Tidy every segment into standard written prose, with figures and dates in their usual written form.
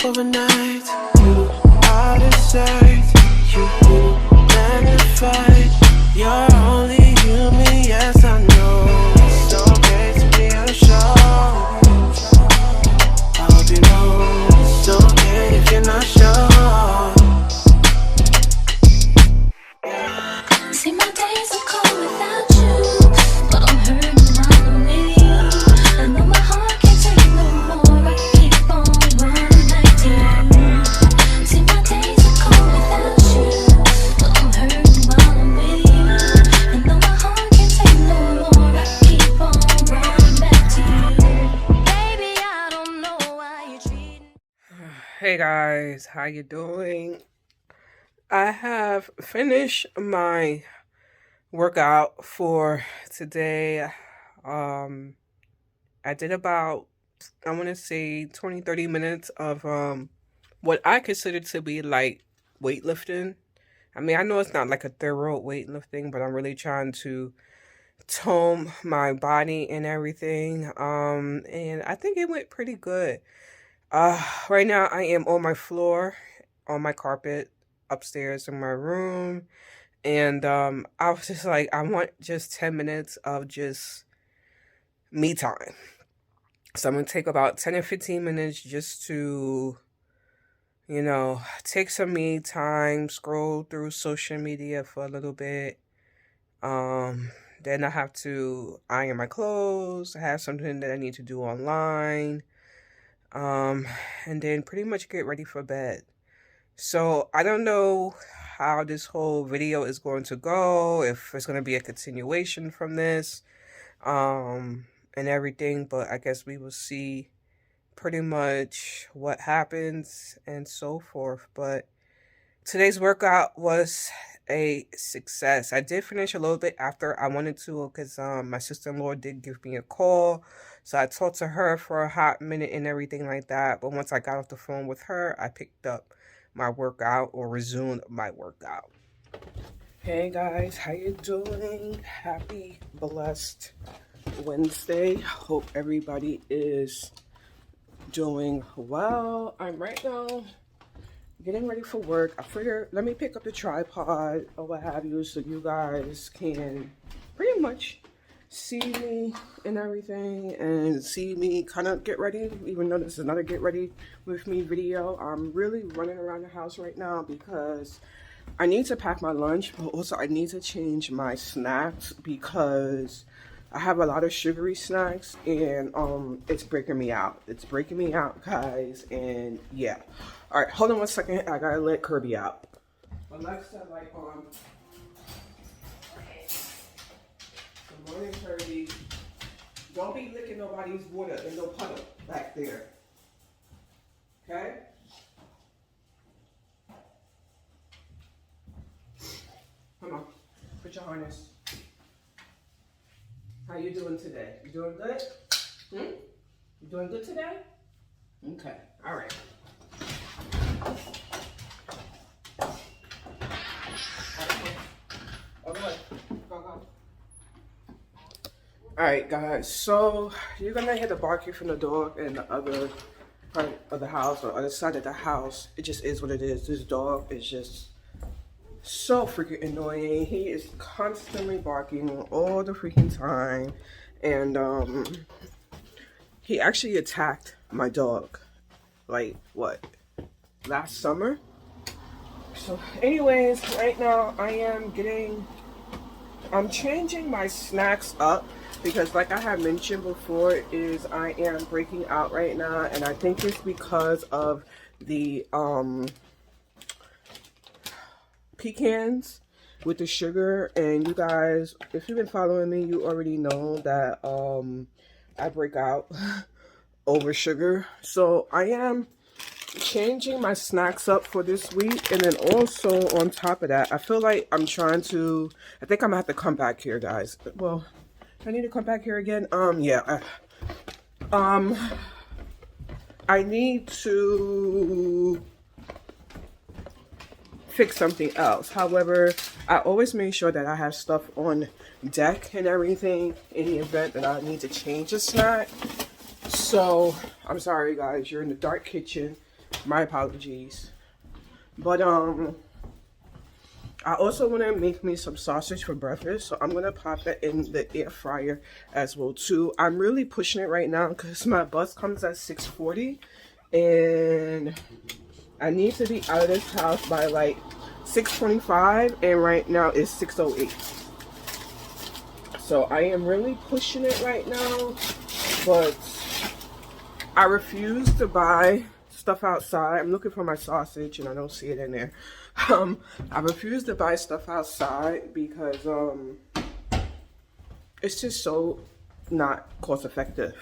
overnight. You out of sight, you magnified. You're only human, yes I know. It's okay to be unsure. I hope you know it's okay if you're not sure. See, my days are cold without you, but I'm hurting while I'm with you. I know my heart can't take no more. I keep on running back to you. See, my days are cold without you, but I'm hurting while I'm with you. I know my heart can't take no more. I keep on running back to you. Baby, I don't know why you're treating. Hey guys, how you doing? I have finished my workout for today. I did about, I want to say 20-30 minutes of what I consider to be like weightlifting. I mean, I know it's not like a thorough weightlifting, but I'm really trying to tone my body and everything. And I think it went pretty good. Right now I am on my floor, on my carpet upstairs in my room, and I was just like, I want just 10 minutes of just me time. So I'm gonna take about 10 or 15 minutes just to, take some me time, scroll through social media for a little bit. Then I have to iron my clothes, I have something that I need to do online. And then pretty much get ready for bed. So I don't know how this whole video is going to go, if it's going to be a continuation from this, and everything, but I guess we will see pretty much what happens and so forth. But today's workout was a success. I did finish a little bit after I wanted to because my sister-in-law did give me a call. So I talked to her for a hot minute and everything like that. But once I got off the phone with her, I picked up my workout or resumed my workout. Hey guys, how you doing? Happy, blessed Wednesday. Hope everybody is doing well. I'm right now getting ready for work. I figured let me pick up the tripod or what have you so you guys can pretty much see me and everything and see me kind of get ready, even though this is another get ready with me video. I'm really running around the house right now because I need to pack my lunch, but also I need to change my snacks because I have a lot of sugary snacks and it's breaking me out. It's breaking me out, guys, and yeah. All right, hold on 1 second. I gotta let Kirby out. Alexa, light on. Good morning, Kirby. Don't be licking nobody's water in no puddle back there. Okay? Come on, put your harness. How you doing today? You doing good? You doing good today? Okay, all right. Alright guys, so you're gonna hear the barking from the dog in the other part of the house or other side of the house. It just is what it is. This dog is just so freaking annoying. He is constantly barking all the freaking time. And he actually attacked my dog like what, last summer? So anyways, right now I'm changing my snacks up because like I had mentioned before is I am breaking out right now, and I think it's because of the pecans with the sugar. And you guys, if you've been following me, you already know that I break out over sugar. So I am changing my snacks up for this week. And then also on top of that, I feel like I think I'm gonna have to come back here, guys. Well, I need to come back here again. Yeah. I need to fix something else. However, I always make sure that I have stuff on deck and everything in the event that I need to change a snack. So I'm sorry guys, you're in the dark kitchen My apologies. But I also want to make me some sausage for breakfast, so I'm gonna pop that in the air fryer as well too. I'm really pushing it right now because my bus comes at 6:40, and I need to be out of this house by like 6:25, and right now it's 6:08. So I am really pushing it right now, but I refuse to buy stuff outside. I'm looking for my sausage and I don't see it in there. I refuse to buy stuff outside because it's just so not cost effective.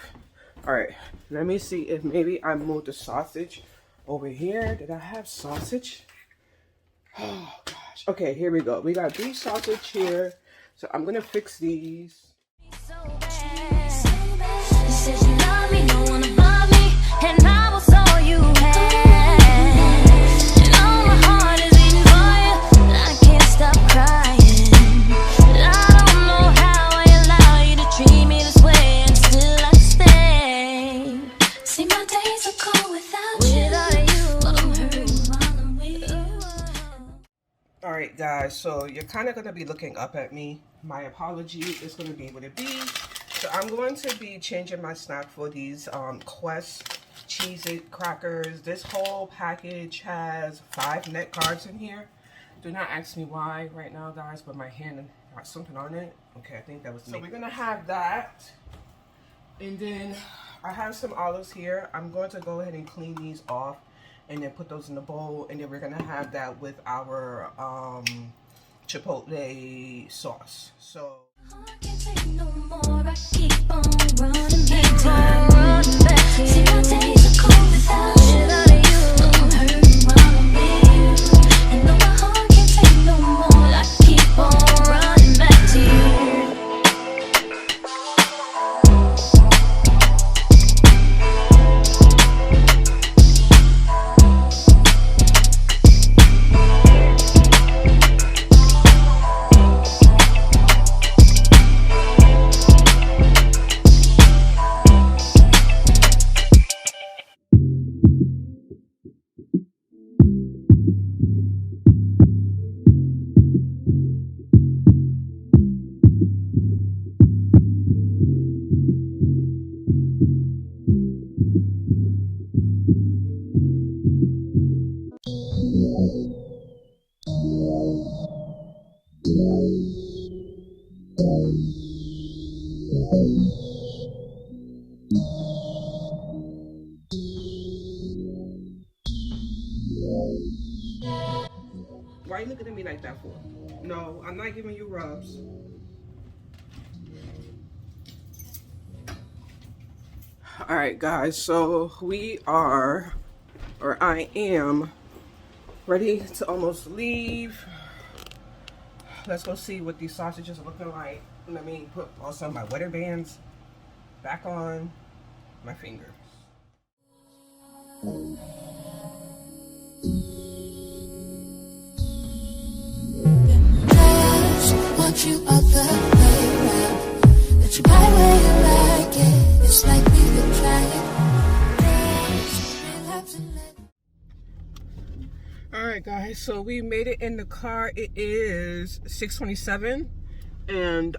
All right, let me see if maybe I moved the sausage over here. Did I have sausage? Oh gosh. Okay, here we go. We got 3 sausage here. So I'm gonna fix these. So bad. You said you love me, no one above me, and I was all you had. And all my heart is beating for you, and I can't stop crying. And I don't know how I allow you to treat me this way, and still I stay. See, my days are cold without you, but I'm hurting while I'm with you. All right, guys. So you're kind of gonna be looking up at me. My apology is going to be what it be. So I'm going to be changing my snack for these Quest Cheez-It crackers. This whole package has 5 net carbs in here. Do not ask me why right now, guys, but my hand got something on it. Okay, I think that was me. So we're going to have that. And then I have some olives here. I'm going to go ahead and clean these off and then put those in the bowl. And then we're going to have that with our chipotle sauce. So I can't take no more. I keep on running back. See, my days are cold without you. I'm hurting while I'm with you. And no, my heart can't take no more. I keep on running back to you. why are you looking at me like that for? No, I'm not giving you rubs. All right, guys, so we are, or I am, ready to almost leave. Let's go see what these sausages are looking like. Let me put also my weather bands back on my fingers. Want you other way around, that you buy where you like it. It's like we would try it. All right, guys, so we made it in the car. It is 6:27, and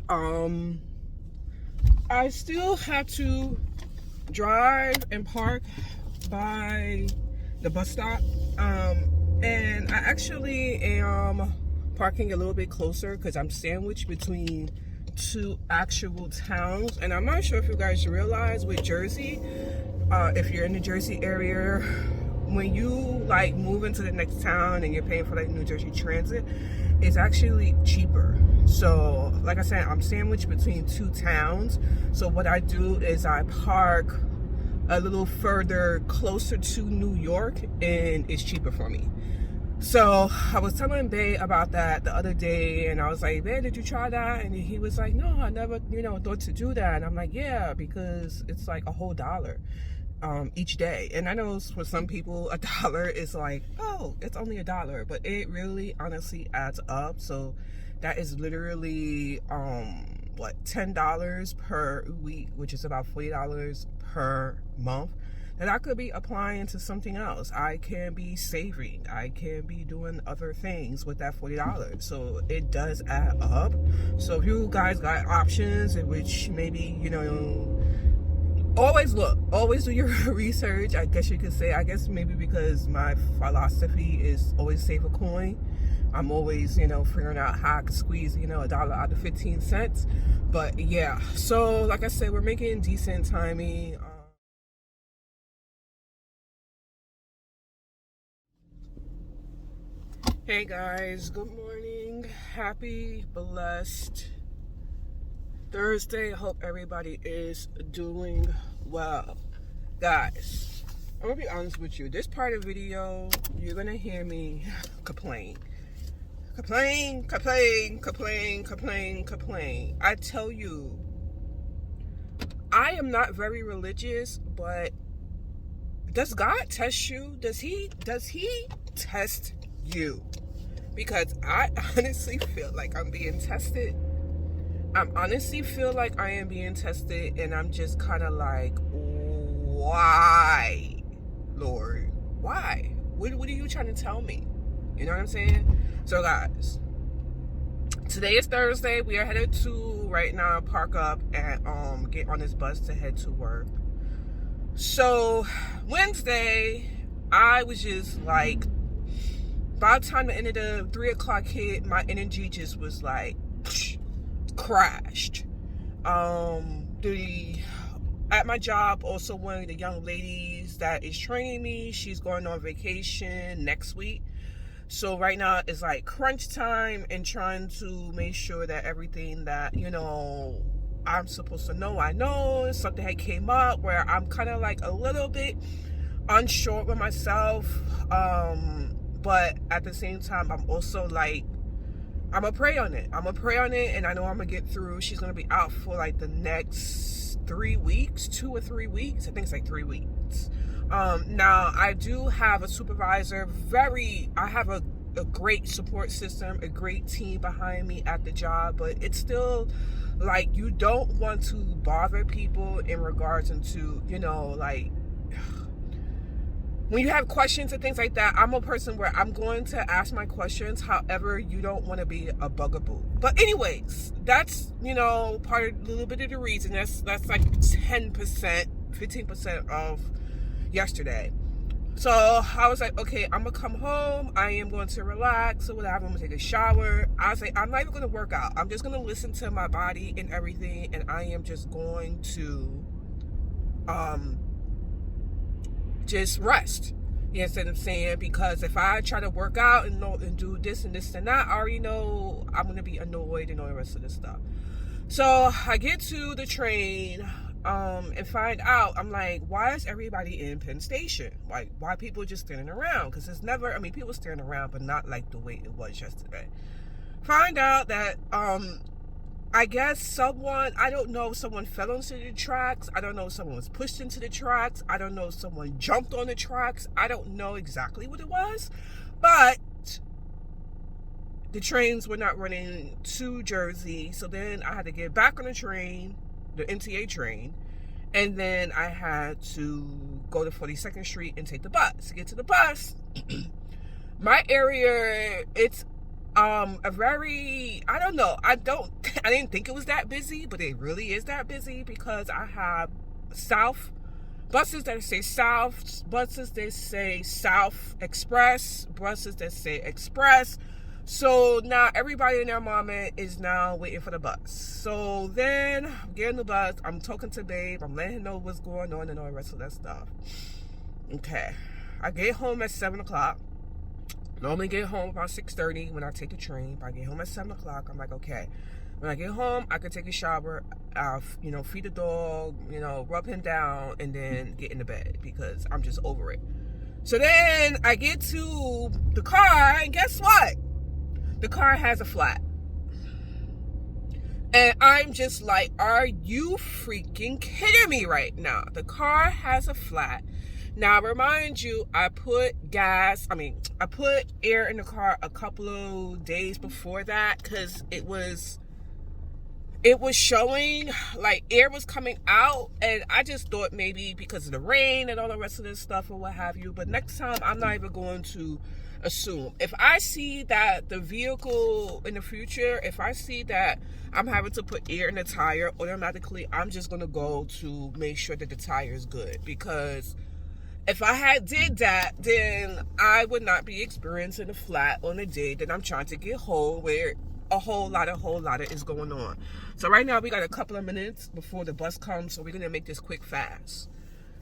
I still have to drive and park by the bus stop, and I actually am parking a little bit closer because I'm sandwiched between 2 actual towns. And I'm not sure if you guys realize with Jersey, if you're in the Jersey area, when you like move into the next town and you're paying for like New Jersey Transit, it's actually cheaper. So like I said, I'm sandwiched between 2 towns. So what I do is I park a little further closer to New York, and it's cheaper for me. So I was telling Bae about that the other day, and I was like, Bae, did you try that? And he was like, no, I never, thought to do that. And I'm like, yeah, because it's like a whole $1 each day. And I know for some people $1 is like, oh, it's only $1, but it really honestly adds up. So that is literally $10 per week, which is about $40 per month. that I could be applying to something else. I can be saving. I can be doing other things with that $40. So it does add up. So if you guys got options in which maybe, always look, always do your research, I guess you could say. I guess maybe because my philosophy is always save a coin. I'm always, figuring out how I can squeeze, $1 out of 15 cents. But yeah, so like I said, we're making decent timing. Hey guys, good morning. Happy, blessed Thursday. I hope everybody is doing well. Guys, I'm gonna be honest with you. This part of the video, you're gonna hear me complain. Complain. I tell you, I am not very religious, but does God test you? Does he test you? Because I honestly feel like I'm being tested. I honestly feel like I am being tested, and I'm just kind of like, why, Lord? Why? What are you trying to tell me? You know what I'm saying? So guys, today is Thursday. We are headed to right now park up and get on this bus to head to work. So Wednesday, I was just like, by the time the end of the 3 o'clock hit, my energy just was like crashed. At my job, also one of the young ladies that is training me, she's going on vacation next week. So right now it's like crunch time and trying to make sure that everything that, I'm supposed to know, I know. Something had came up where I'm kind of like a little bit unsure with myself. But at the same time, I'm also like, I'm going to pray on it. And I know I'm going to get through. She's going to be out for like the next 3 weeks, 2 or 3 weeks. I think it's like 3 weeks. Now, I do have a supervisor. I have a great support system, a great team behind me at the job. But it's still like, you don't want to bother people in regards into, like, when you have questions and things like that. I'm a person where I'm going to ask my questions. However, you don't want to be a bugaboo. But anyways, that's, part of a little bit of the reason. That's like 10%, 15% of yesterday. So I was like, okay, I'm going to come home. I am going to relax or whatever. I'm going to take a shower. I was like, I'm not even going to work out. I'm just going to listen to my body and everything. And I am just going to, just rest. You know what I'm saying? Because if I try to work out and do this and this and that, I already know I'm going to be annoyed and all the rest of this stuff. So I get to the train and find out, I'm like, why is everybody in Penn Station? Like, why people just standing around? Because it's never, people standing around, but not like the way it was yesterday. Find out that I guess someone fell into the tracks. I don't know if someone was pushed into the tracks. I don't know if someone jumped on the tracks. I don't know exactly what it was. But the trains were not running to Jersey. So then I had to get back on the train, the MTA train. And then I had to go to 42nd Street and take the bus. To get to the bus, my area, it's a very, I don't know, I didn't think it was that busy, but it really is that busy because I have buses that say South, buses that say South Express, buses that say Express. So now everybody and their mama is now waiting for the bus. So then I'm getting the bus, I'm talking to Babe, I'm letting her know what's going on and all the rest of that stuff. Okay, I get home at 7 o'clock. Normally get home about 6:30 when I take the train. If I get home at 7 o'clock, I'm like, okay. When I get home, I could take a shower, feed the dog, rub him down, and then get into bed because I'm just over it. So then I get to the car, and guess what? The car has a flat. And I'm just like, are you freaking kidding me right now? The car has a flat. Now, remind you, I put air in the car a couple of days before that because it it was showing like air was coming out, and I just thought maybe because of the rain and all the rest of this stuff or what have you. But next time I'm not even going to assume. If I see that the vehicle in the future, if I see that I'm having to put air in the tire, automatically I'm just going to go to make sure that the tire is good. Because if I had did that, then I would not be experiencing a flat on the day that I'm trying to get home, where a whole lot of is going on. So right now we got a couple of minutes before the bus comes, so we're gonna make this quick fast.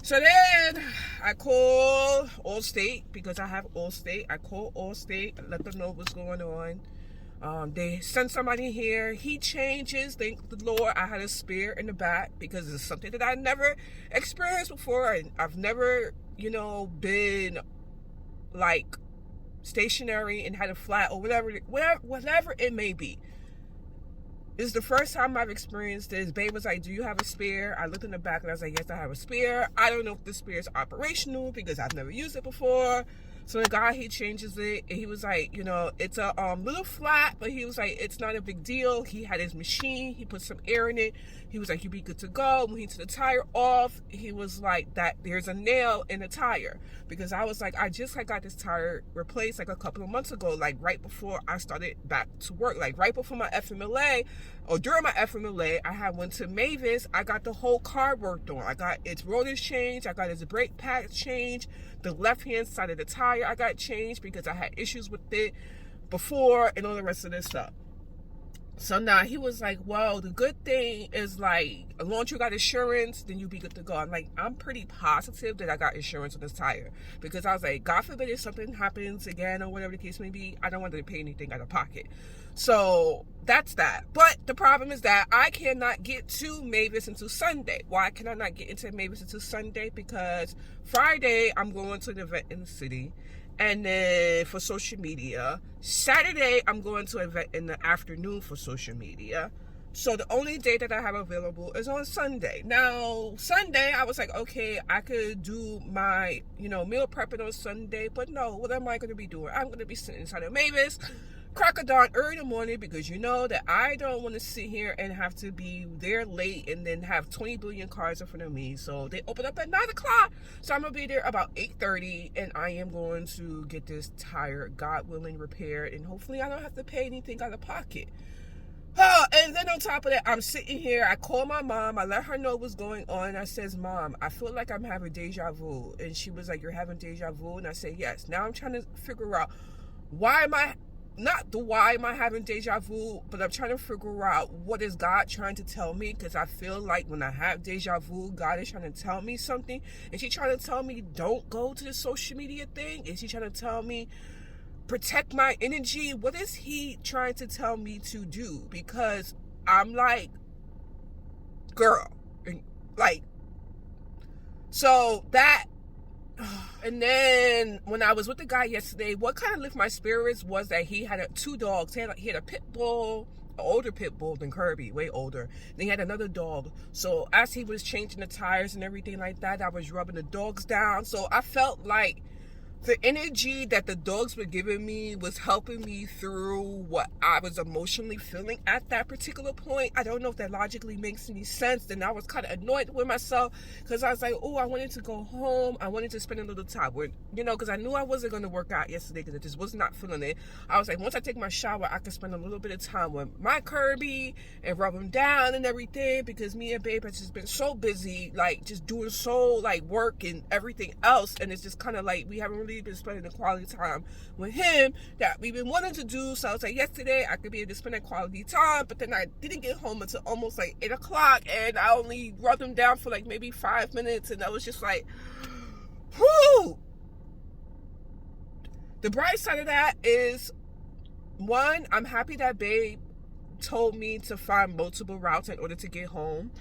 So then I call Allstate, because I have Allstate. I call Allstate, let them know what's going on. They send somebody here. He changes. Thank the Lord I had a spare in the back, because it's something that I never experienced before. And I've never, been like stationary and had a flat or whatever it may be. It's the first time I've experienced this. Babe was like, do you have a spare? I looked in the back and I was like, yes, I have a spare. I don't know if the spare is operational because I've never used it before. So the guy, he changes it, and he was like, it's a little flat, but he was like, it's not a big deal. He had his machine, he put some air in it. He was like, you'll be good to go. When he took the tire off, he was like, that there's a nail in the tire. Because I was like, I just got this tire replaced like a couple of months ago, like right before I started back to work, like right before my FMLA, or during my FMLA, I went to Mavis. I got the whole car worked on. I got its rotors changed. I got its brake pads changed. The left-hand side of the tire I got changed because I had issues with it before and all the rest of this stuff. So now he was like, well, the good thing is, like, as long as you got insurance, then you'll be good to go. I'm like, I'm pretty positive that I got insurance on this tire, because I was like, God forbid if something happens again or whatever the case may be, I don't want to pay anything out of pocket. So that's that. But the problem is that I cannot get to Mavis until Sunday. Why can I not get into Mavis until Sunday? Because Friday I'm going to an event in the city, and then for social media. Saturday I'm going to an event in the afternoon for social media. So the only day that I have available is on Sunday. Now, Sunday, I was like, okay, I could do my, meal prepping on Sunday. But no, what am I going to be doing? I'm going to be sitting inside of Mavis, crack of dawn early in the morning, because that I don't want to sit here and have to be there late and then have 20 billion cars in front of me. So they open up at 9 o'clock. So I'm going to be there about 8:30, and I am going to get this tire, God willing, repaired. And hopefully I don't have to pay anything out of pocket. And then on top of that, I'm sitting here. I call my mom. I let her know what's going on. I says, Mom, I feel like I'm having deja vu. And she was like, you're having deja vu? And I said, yes. Now I'm trying to figure out why am I having deja vu, but I'm trying to figure out what is God trying to tell me, because I feel like when I have deja vu, God is trying to tell me something. And she's trying to tell me, don't go to the social media thing. And she's trying to tell me, protect my energy. What is he trying to tell me to do? Because I'm like, girl, like, so that. And then when I was with the guy yesterday, what kind of lifted my spirits was that he had two dogs. He had a pit bull, an older pit bull than Kirby, way older. Then he had another dog. So as he was changing the tires and everything like that, I was rubbing the dogs down. So I felt like the energy that the dogs were giving me was helping me through what I was emotionally feeling at that particular point. I don't know if that logically makes any sense. Then I was kind of annoyed with myself, because I was like, oh, I wanted to go home. I wanted to spend a little time with, because I knew I wasn't going to work out yesterday, because I just was not feeling it. I was like, once I take my shower, I can spend a little bit of time with my Kirby and rub him down and everything, because me and Babe has just been so busy, like just doing so like work and everything else. And it's just kind of like we haven't really been spending the quality time with him that we've been wanting to do. So I was like, yesterday I could be able to spend that quality time, but then I didn't get home until almost like 8 o'clock, and I only rubbed him down for like maybe 5 minutes, and I was just like, whoo. The bright side of that is, one, I'm happy that Babe told me to find multiple routes in order to get home.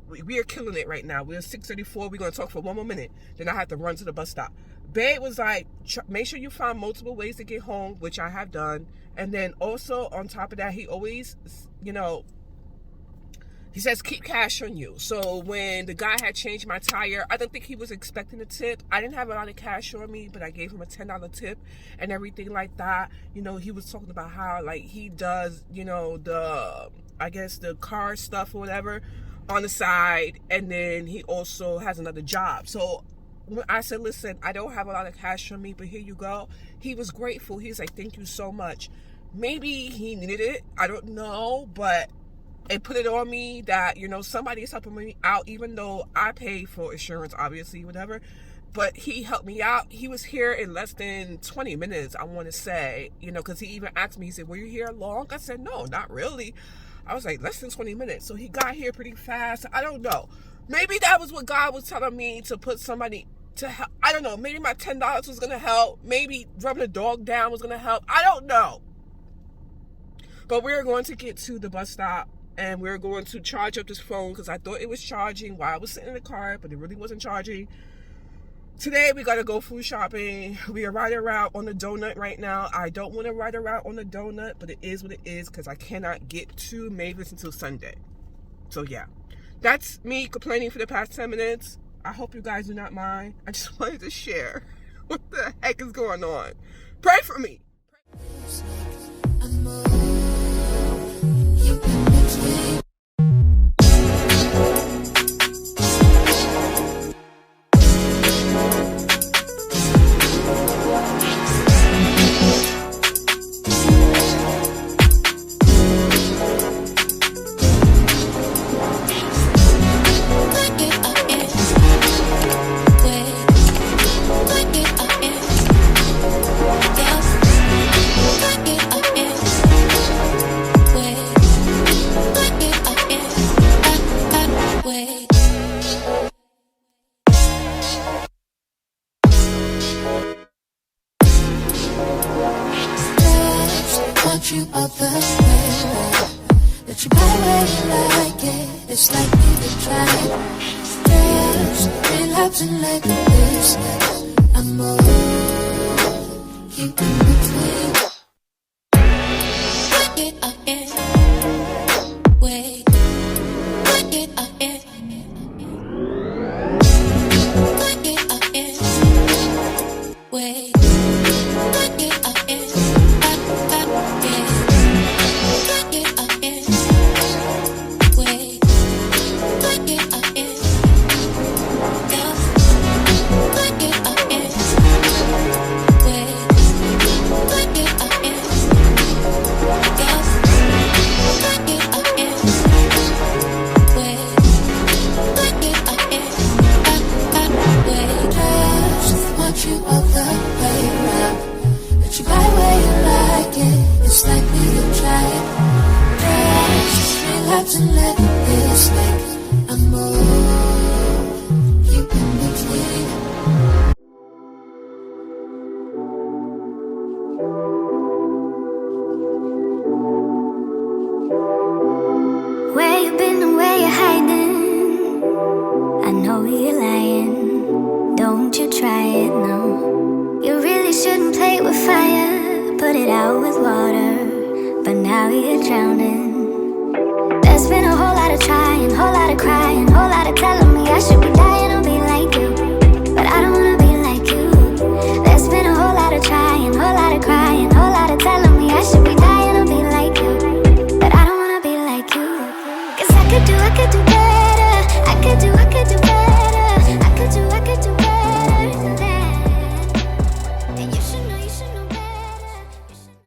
We are killing it right now. We're 6:34. We're going to talk for one more minute. Then I have to run to the bus stop. Babe was like, make sure you find multiple ways to get home, which I have done. And then also on top of that, he always, He says, keep cash on you. So when the guy had changed my tire, I don't think he was expecting a tip. I didn't have a lot of cash on me, but I gave him a $10 tip and everything like that. You know, he was talking about how, like, he does, you know, I guess the car stuff or whatever on the side. And then he also has another job. So when I said, listen, I don't have a lot of cash on me, but here you go. He was grateful. He's like, thank you so much. Maybe he needed it. I don't know, but it put it on me that, you know, somebody is helping me out, even though I pay for insurance, obviously, whatever. But he helped me out. He was here in less than 20 minutes, I want to say, you know, because he even asked me, he said, were you here long? I said, no, not really. I was like, less than 20 minutes. So he got here pretty fast. I don't know. Maybe that was what God was telling me, to put somebody to help. I don't know. Maybe my $10 was going to help. Maybe rubbing the dog down was going to help. I don't know. But we're going to get to the bus stop. And we're going to charge up this phone because I thought it was charging while I was sitting in the car, but it really wasn't charging. Today, we got to go food shopping. We are riding around on the donut right now. I don't want to ride around on the donut, but it is what it is because I cannot get to Mavis until Sunday. So, yeah. That's me complaining for the past 10 minutes. I hope you guys do not mind. I just wanted to share what the heck is going on. Pray for me. You other way, that you buy where you like it. It's like you can try it. Just relax and let the business. I'm all you can between. Work it again. Wait. Work it again. Work it again. Wait. Work it again. And let this make a move. You can between. Where you been and where you hiding? I know you're lying. Don't you try it, no. You really shouldn't play with fire. Put it out with water. But now you're drowning.